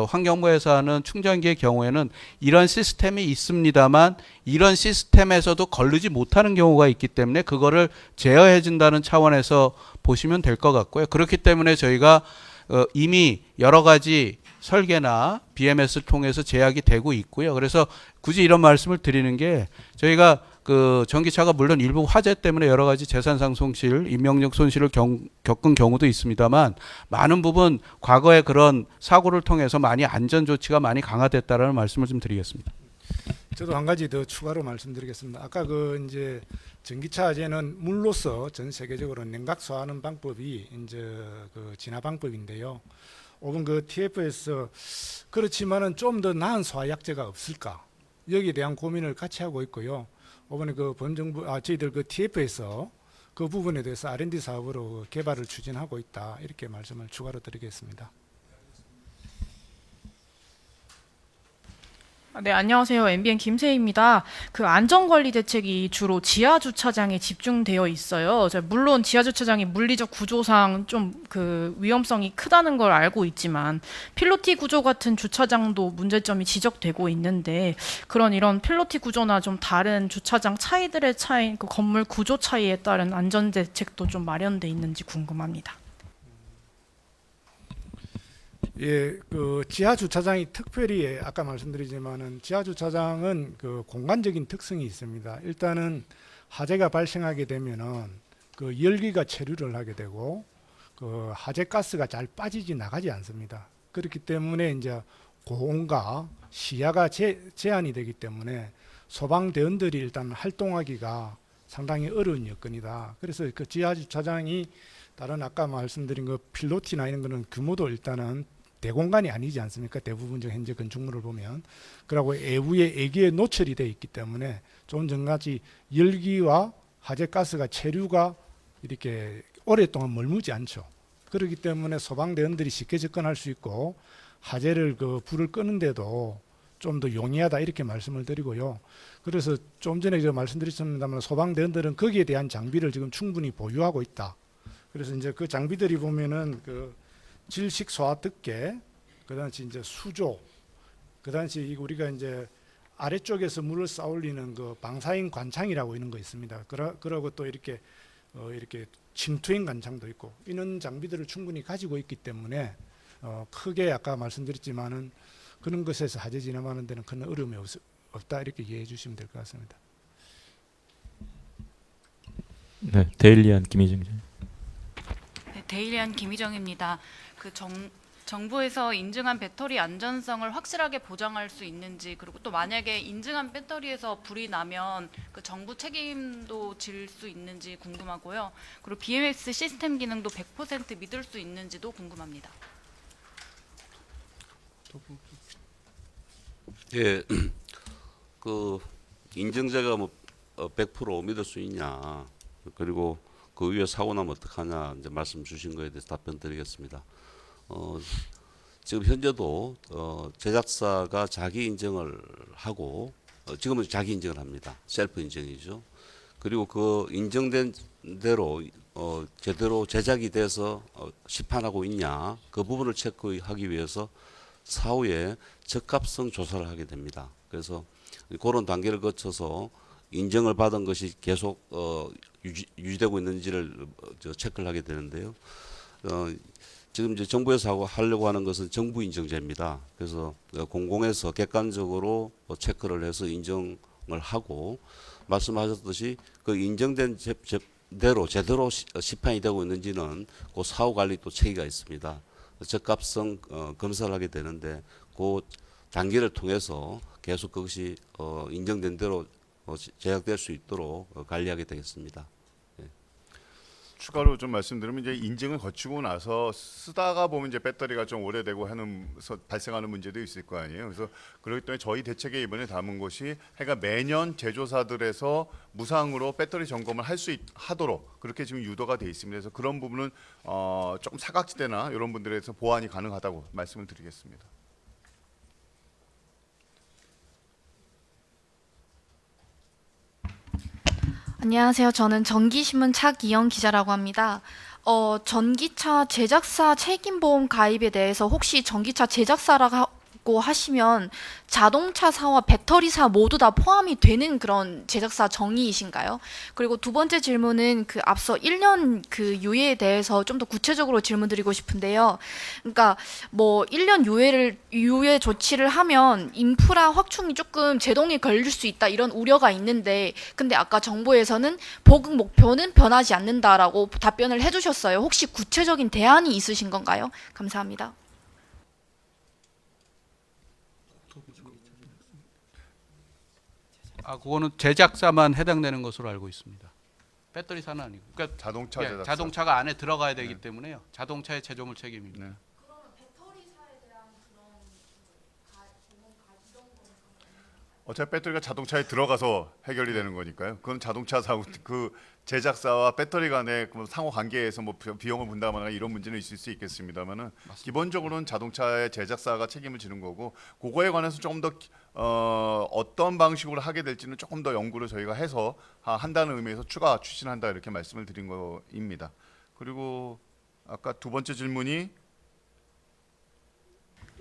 F: 환경부에서 하는 충전기의 경우에는 이런 시스템이 있습니다만 이런 시스템에서도 걸르지 못하는 경우가 있기 때문에 그거를 제어해 준다는 차원에서 보시면 될 것 같고요. 그렇기 때문에 저희가 이미 여러 가지 설계나 BMS를 통해서 제약이 되고 있고요. 그래서 굳이 이런 말씀을 드리는 게 저희가 그 전기차가 물론 일부 화재 때문에 여러 가지 재산상 손실, 인명적 손실을 겪은 경우도 있습니다만 많은 부분 과거의 그런 사고를 통해서 많이 안전 조치가 많이 강화됐다라는 말씀을 좀 드리겠습니다.
J: 저도 한 가지 더 추가로 말씀드리겠습니다. 아까 그 이제 전기차제는 물로서 전 세계적으로 냉각수하는 방법이 이제 그 진화 방법인데요. 혹은 그 TF에서 그렇지만은 좀 더 나은 소화약제가 없을까? 여기에 대한 고민을 같이 하고 있고요. 이번에 그 본정부 저희들 그 TF에서 그 부분에 대해서 R&D 사업으로 개발을 추진하고 있다. 이렇게 말씀을 추가로 드리겠습니다.
K: 네, 안녕하세요. MBN 김세희입니다. 그 안전관리 대책이 주로 지하 주차장에 집중되어 있어요. 물론 지하 주차장이 물리적 구조상 좀 그 위험성이 크다는 걸 알고 있지만 필로티 구조 같은 주차장도 문제점이 지적되고 있는데 그런 이런 필로티 구조나 좀 다른 주차장 차이들의 차이, 그 건물 구조 차이에 따른 안전 대책도 좀 마련돼 있는지 궁금합니다.
J: 예, 그 지하 주차장이 특별히 아까 말씀드리지만은 지하 주차장은 그 공간적인 특성이 있습니다. 일단은 화재가 발생하게 되면은 그 열기가 체류를 하게 되고 그 화재 가스가 잘 빠지지 나가지 않습니다. 그렇기 때문에 이제 고온과 시야가 제한이 되기 때문에 소방대원들이 일단 활동하기가 상당히 어려운 여건이다. 그래서 그 지하 주차장이 다른 아까 말씀드린 그 필로티나 이런 거는 규모도 일단은 대공간이 아니지 않습니까? 대부분적 현재 건축물을 보면. 그리고 외기에 노출이 되어 있기 때문에 좀 전까지 열기와 화재 가스가 체류가 이렇게 오랫동안 머물지 않죠. 그렇기 때문에 소방대원들이 쉽게 접근할 수 있고 화재를 그 불을 끄는데도 좀 더 용이하다 이렇게 말씀을 드리고요. 그래서 좀 전에 제가 말씀드렸습니다만 소방대원들은 거기에 대한 장비를 지금 충분히 보유하고 있다. 그래서 이제 그 장비들이 보면은 그 질식 소화특계, 그다음에 이제 수조, 그다음에 우리가 이제 아래쪽에서 물을 쌓아올리는 그 방사인 관창이라고 있는 거 있습니다. 그러고 또 이렇게 이렇게 침투인 관창도 있고 이런 장비들을 충분히 가지고 있기 때문에 크게 아까 말씀드렸지만은 그런 것에서 화재 진압하는 데는 큰 어려움이 없다 이렇게 이해해 주시면 될 것 같습니다.
B: 네, 데일리안 김희정 기자.
L: 네, 데일리안 김희정입니다. 그 정부에서 인증한 배터리 안전성을 확실하게 보장할 수 있는지, 그리고 또 만약에 인증한 배터리에서 불이 나면 그 정부 책임도 질 수 있는지 궁금하고요. 그리고 BMS 시스템 기능도 100% 믿을 수 있는지도 궁금합니다.
D: 예, 그 인증제가 뭐 100% 믿을 수 있냐, 그리고 그 위에 사고 나면 어떡하냐 이제 말씀 주신 거에 대해서 답변 드리겠습니다. 지금 현재도 제작사가 자기 인증을 하고 지금은 자기 인증을 합니다. 셀프 인증이죠. 그리고 그 인증된 대로 제대로 제작이 돼서 시판하고 있냐 그 부분을 체크하기 위해서 사후에 적합성 조사를 하게 됩니다. 그래서 그런 단계를 거쳐서 인증을 받은 것이 계속 유지되고 있는지를 체크를 하게 되는데요. 지금 이제 정부에서 하려고 하는 것은 정부 인증제입니다. 그래서 공공에서 객관적으로 체크를 해서 인증을 하고 말씀하셨듯이 그 인증된 대로 제대로 시판이 되고 있는지는 그 사후 관리 또 체계가 있습니다. 적합성 검사를 하게 되는데 그 단계를 통해서 계속 그것이 인정된 대로 제작될 수 있도록 관리하게 되겠습니다.
A: 추가로 좀 말씀드리면 이제 인증을 거치고 나서 쓰다가 보면 이제 배터리가 좀 오래되고 하면서 발생하는 문제도 있을 거 아니에요. 그래서 그렇기 때문에 저희 대책에 이번에 담은 것이 해가 매년 제조사들에서 무상으로 배터리 점검을 하도록 그렇게 지금 유도가 돼 있습니다. 그래서 그런 부분은 조금 사각지대나 이런 분들에서 보완이 가능하다고 말씀을 드리겠습니다.
M: 안녕하세요. 저는 전기신문 차기영 기자라고 합니다. 전기차 제작사 책임보험 가입에 대해서 혹시 전기차 제작사라고 있고 하시면 자동차사와 배터리사 모두 다 포함이 되는 그런 제작사 정의이신가요? 그리고 두 번째 질문은 그 앞서 1년 그 유예에 대해서 좀 더 구체적으로 질문드리고 싶은데요. 그러니까 뭐 1년 유예 조치를 하면 인프라 확충이 조금 제동이 걸릴 수 있다 이런 우려가 있는데, 근데 아까 정부에서는 보급 목표는 변하지 않는다라고 답변을 해주셨어요. 혹시 구체적인 대안이 있으신 건가요? 감사합니다.
F: 그거는 제작사만 해당되는 것으로 알고 있습니다. 배터리사는 아니고. 그러니까
A: 자동차
F: 예,
A: 제작사.
F: 자동차가 안에 들어가야 되기 때문에요. 자동차의 제조물 책임입니다.
A: 네. 어차피 배터리가 자동차에 들어가서 해결이 되는 거니까요. 그건 자동차사 그 제작사와 배터리 간의 그 상호 관계에서 뭐 비용을 분담하거나 이런 문제는 있을 수 있겠습니다만은 기본적으로는 자동차의 제작사가 책임을 지는 거고, 그거에 관해서 조금 더 어떤 방식으로 하게 될지는 조금 더 연구를 저희가 해서 한다는 의미에서 추가 추진한다 이렇게 말씀을 드린 거입니다. 그리고 아까 두 번째 질문이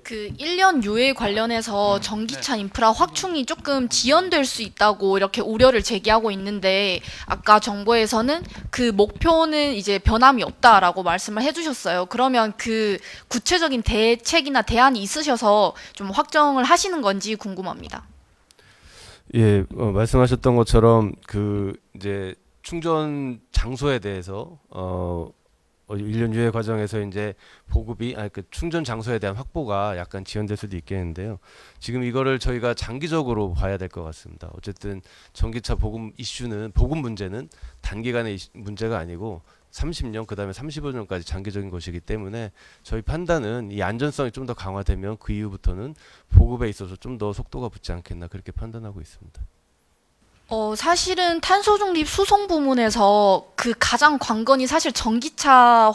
M: 그 1년 유예 관련해서 전기차 인프라 확충이 조금 지연될 수 있다고 이렇게 우려를 제기하고 있는데, 아까 정부에서는 그 목표는 이제 변함이 없다라고 말씀을 해주셨어요. 그러면 그 구체적인 대책이나 대안이 있으셔서 좀 확정을 하시는 건지 궁금합니다.
H: 예, 말씀하셨던 것처럼 그 이제 충전 장소에 대해서 1년 유예 과정에서 이제 보급이 그 충전 장소에 대한 확보가 약간 지연될 수도 있겠는데요. 지금 이거를 저희가 장기적으로 봐야 될 것 같습니다. 어쨌든 전기차 보급 문제는 단기간의 문제가 아니고 30년 그다음에 35년까지 장기적인 것이기 때문에 저희 판단은 이 안전성이 좀 더 강화되면 그 이후부터는 보급에 있어서 좀 더 속도가 붙지 않겠나 그렇게 판단하고 있습니다.
M: 사실은 탄소 중립 수송 부문에서 그 가장 관건이 사실 전기차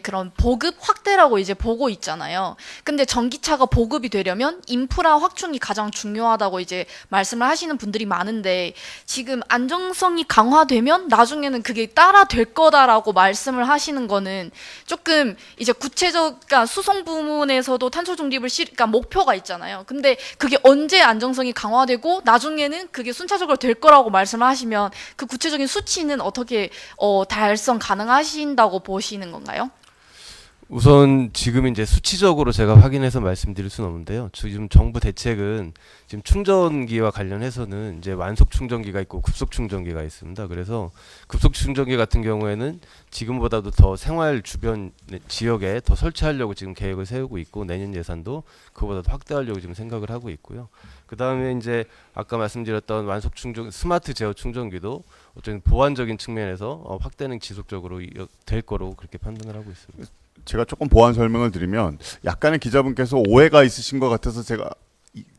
M: 그런 보급 확대라고 이제 보고 있잖아요. 근데 전기차가 보급이 되려면 인프라 확충이 가장 중요하다고 이제 말씀을 하시는 분들이 많은데, 지금 안정성이 강화되면 나중에는 그게 따라 될 거다라고 말씀을 하시는 거는 조금 이제 그러니까 수송 부문에서도 탄소 중립을 그러니까 목표가 있잖아요. 근데 그게 언제 안정성이 강화되고 나중에는 그게 순차적으로 될 거라고 말씀을 하시면 그 구체적인 수치는 어떻게 달성 가능하신다고 보시는 건가요?
H: 우선 지금 이제 수치적으로 제가 확인해서 말씀드릴 수는 없는데요. 지금 정부 대책은 지금 충전기와 관련해서는 이제 완속 충전기가 있고 급속 충전기가 있습니다. 그래서 급속 충전기 같은 경우에는 지금보다도 더 생활 주변 지역에 더 설치하려고 지금 계획을 세우고 있고, 내년 예산도 그보다 더 확대하려고 지금 생각을 하고 있고요. 그 다음에 이제 아까 말씀드렸던 완속 충전 스마트 제어 충전기도 어쨌든 보완적인 측면에서 확대는 지속적으로 될 거로 그렇게 판단을 하고 있습니다.
A: 제가 조금 보완 설명을 드리면 약간의 기자분께서 오해가 있으신 것 같아서 제가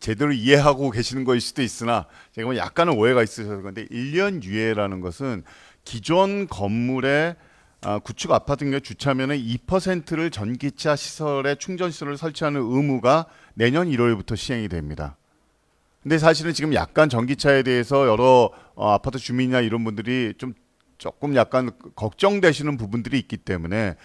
A: 제대로 이해하고 계시는 거일 수도 있으나 제가 약간의 오해가 있으셔서 그런데 1년 유예라는 것은 기존 건물의 구축 아파트 경우 주차면의 2%를 전기차 시설에 충전 시설을 설치하는 의무가 내년 1월부터 시행이 됩니다. 근데 사실은 지금 약간 전기차에 대해서 여러 아파트 주민이나 이런 분들이 조금 약간 걱정되시는 부분들이 있기 때문에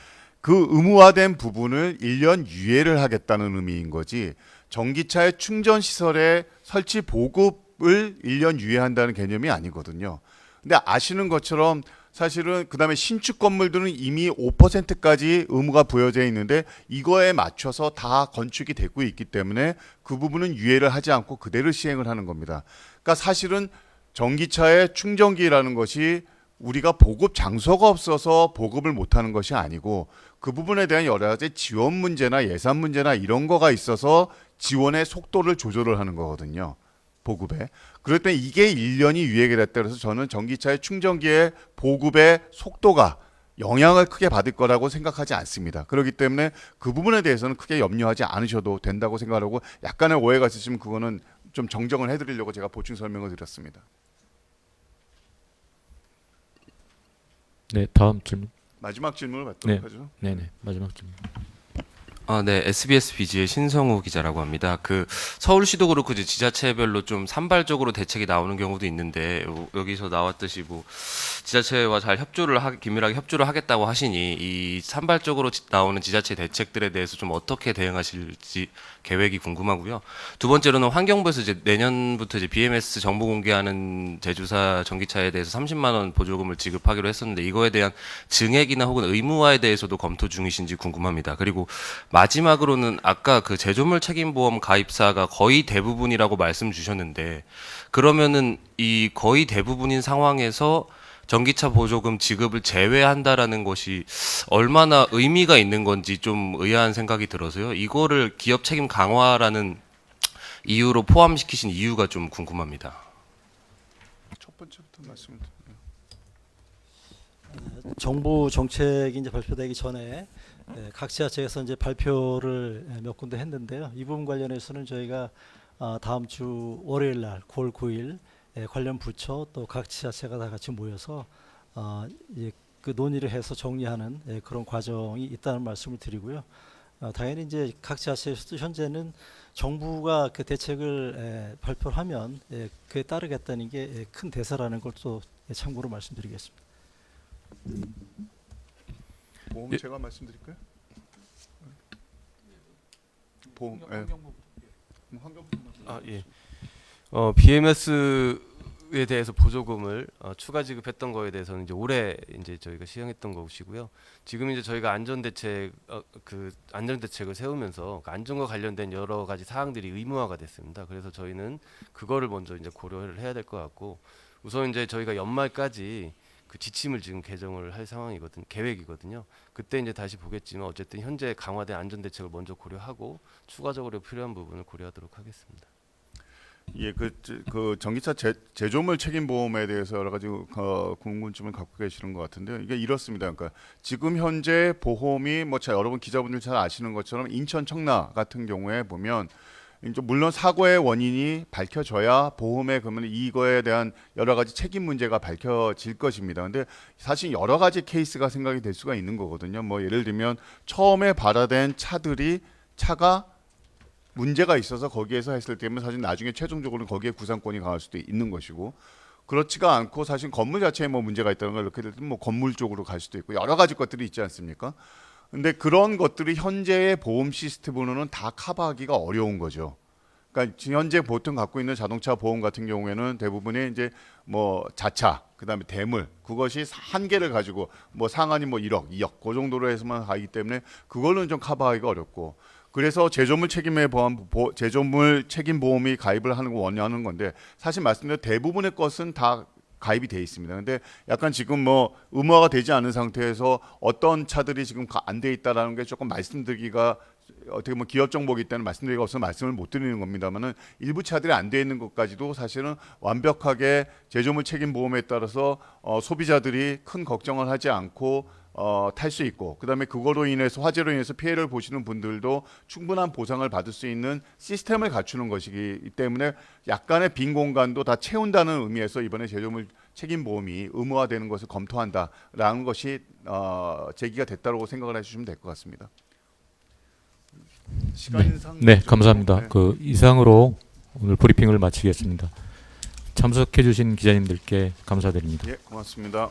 A: 그 의무화된 부분을 1년 유예를 하겠다는 의미인 거지, 전기차의 충전 시설의 설치 보급을 1년 유예한다는 개념이 아니거든요. 근데 아시는 것처럼 사실은 그다음에 신축 건물들은 이미 5%까지 의무가 부여져 있는데 이거에 맞춰서 다 건축이 되고 있기 때문에 그 부분은 유예를 하지 않고 그대로 시행을 하는 겁니다. 그러니까 사실은 전기차의 충전기라는 것이 우리가 보급 장소가 없어서 보급을 못하는 것이 아니고 그 부분에 대한 여러 가지 지원 문제나 예산 문제나 이런 거가 있어서 지원의 속도를 조절을 하는 거거든요. 보급에. 그럴 때 이게 1년이 유예가 됐다 그래서 저는 전기차의 충전기의 보급의 속도가 영향을 크게 받을 거라고 생각하지 않습니다. 그렇기 때문에 그 부분에 대해서는 크게 염려하지 않으셔도 된다고 생각하고, 약간의 오해가 있으시면 그거는 좀 정정을 해드리려고 제가 보충 설명을 드렸습니다.
B: 네, 다음 질문.
A: 마지막 질문을 받도록
B: 네.
A: 하죠.
B: 네네, 마지막 질문.
N: 네, SBS BG의 신성우 기자라고 합니다. 그 서울시도 그렇고 이제 지자체별로 좀 산발적으로 대책이 나오는 경우도 있는데, 여기서 나왔듯이 뭐 지자체와 잘 긴밀하게 협조를 하겠다고 하시니 이 산발적으로 나오는 지자체 대책들에 대해서 좀 어떻게 대응하실지 계획이 궁금하고요. 두 번째로는 환경부에서 이제 내년부터 이제 BMS 정보 공개하는 제주사 전기차에 대해서 30만 원 보조금을 지급하기로 했었는데 이거에 대한 증액이나 혹은 의무화에 대해서도 검토 중이신지 궁금합니다. 그리고 마지막으로는 아까 그 제조물 책임보험 가입사가 거의 대부분이라고 말씀 주셨는데 그러면은 이 거의 대부분인 상황에서 전기차 보조금 지급을 제외한다라는 것이 얼마나 의미가 있는 건지 좀 의아한 생각이 들어서요. 이거를 기업 책임 강화라는 이유로 포함시키신 이유가 좀 궁금합니다.
A: 첫 번째부터 말씀을
O: 정부 정책이 이제 발표되기 전에 각 지자체에서 이제 발표를 몇 군데 했는데요. 이 부분 관련해서는 저희가 다음 주 월요일 날 9월 9일 관련 부처 또 각 지자체가 다 같이 모여서 이제 그 논의를 해서 정리하는 그런 과정이 있다는 말씀을 드리고요. 당연히 이제 각 지자체에서도 현재는 정부가 그 대책을 발표하면 그에 따르겠다는 게 큰 대사라는 걸 또 참고로 말씀드리겠습니다.
A: 보험 제가 말씀드릴까요? 보험
H: 예. BMS에 대해서 보조금을 추가 지급했던 거에 대해서는 이제 올해 이제 저희가 시행했던 것이고요. 지금 이제 저희가 안전대책을 세우면서 그 안전과 관련된 여러 가지 사항들이 의무화가 됐습니다. 그래서 저희는 그거를 먼저 이제 고려를 해야 될 것 같고 우선 이제 저희가 연말까지 그 지침을 지금 개정을 할 계획이거든요. 그때 이제 다시 보겠지만 어쨌든 현재 강화된 안전대책을 먼저 고려하고 추가적으로 필요한 부분을 고려하도록 하겠습니다.
A: 예, 그 전기차 제조물 책임 보험에 대해서 여러 가지 궁금증을 갖고 계시는 것 같은데요. 이게 이렇습니다. 그러니까 지금 현재 보험이 여러분 기자분들 잘 아시는 것처럼 인천 청라 같은 경우에 보면 이제 물론 사고의 원인이 밝혀져야 보험에 그러면 이거에 대한 여러 가지 책임 문제가 밝혀질 것입니다. 근데 사실 여러 가지 케이스가 생각이 될 수가 있는 거거든요. 뭐 예를 들면 처음에 발화된 차가 문제가 있어서 거기에서 했을 때면 사실 나중에 최종적으로 거기에 구상권이 강할 수도 있는 것이고 그렇지가 않고 사실 건물 자체에 뭐 문제가 있다는 걸 이렇게 되면 뭐 건물 쪽으로 갈 수도 있고 여러 가지 것들이 있지 않습니까? 근데 그런 것들이 현재의 보험 시스템으로는 다 커버하기가 어려운 거죠. 그러니까 현재 보통 갖고 있는 자동차 보험 같은 경우에는 대부분이 이제 뭐 자차, 그다음에 대물 그것이 한계를 가지고 뭐 상한이 뭐 1억, 2억 그 정도로 해서만 가기 때문에 그걸로는 좀 커버하기가 어렵고 그래서 제조물 책임 보험이 가입을 하는 거 원하는 건데 사실 말씀드린 대부분의 것은 다 가입이 돼 있습니다. 근데 약간 지금 뭐 의무화가 되지 않은 상태에서 어떤 차들이 지금 안 돼 있다라는 게 조금 말씀드리기가 어떻게 보면 기업 정보이기 때문에 말씀드리기가 없어서 말씀을 못 드리는 겁니다만은 일부 차들이 안 돼 있는 것까지도 사실은 완벽하게 제조물 책임 보험에 따라서 소비자들이 큰 걱정을 하지 않고 탈 수 있고 그다음에 그거로 인해서 화재로 인해서 피해를 보시는 분들도 충분한 보상을 받을 수 있는 시스템을 갖추는 것이기 때문에 약간의 빈 공간도 다 채운다는 의미에서 이번에 제조물 책임 보험이 의무화되는 것을 검토한다라는 것이 제기가 됐다고 생각을 해주시면 될 것 같습니다. 시간상
B: 네, 감사합니다. 그 이상으로 오늘 브리핑을 마치겠습니다. 참석해주신 기자님들께 감사드립니다.
A: 예, 고맙습니다.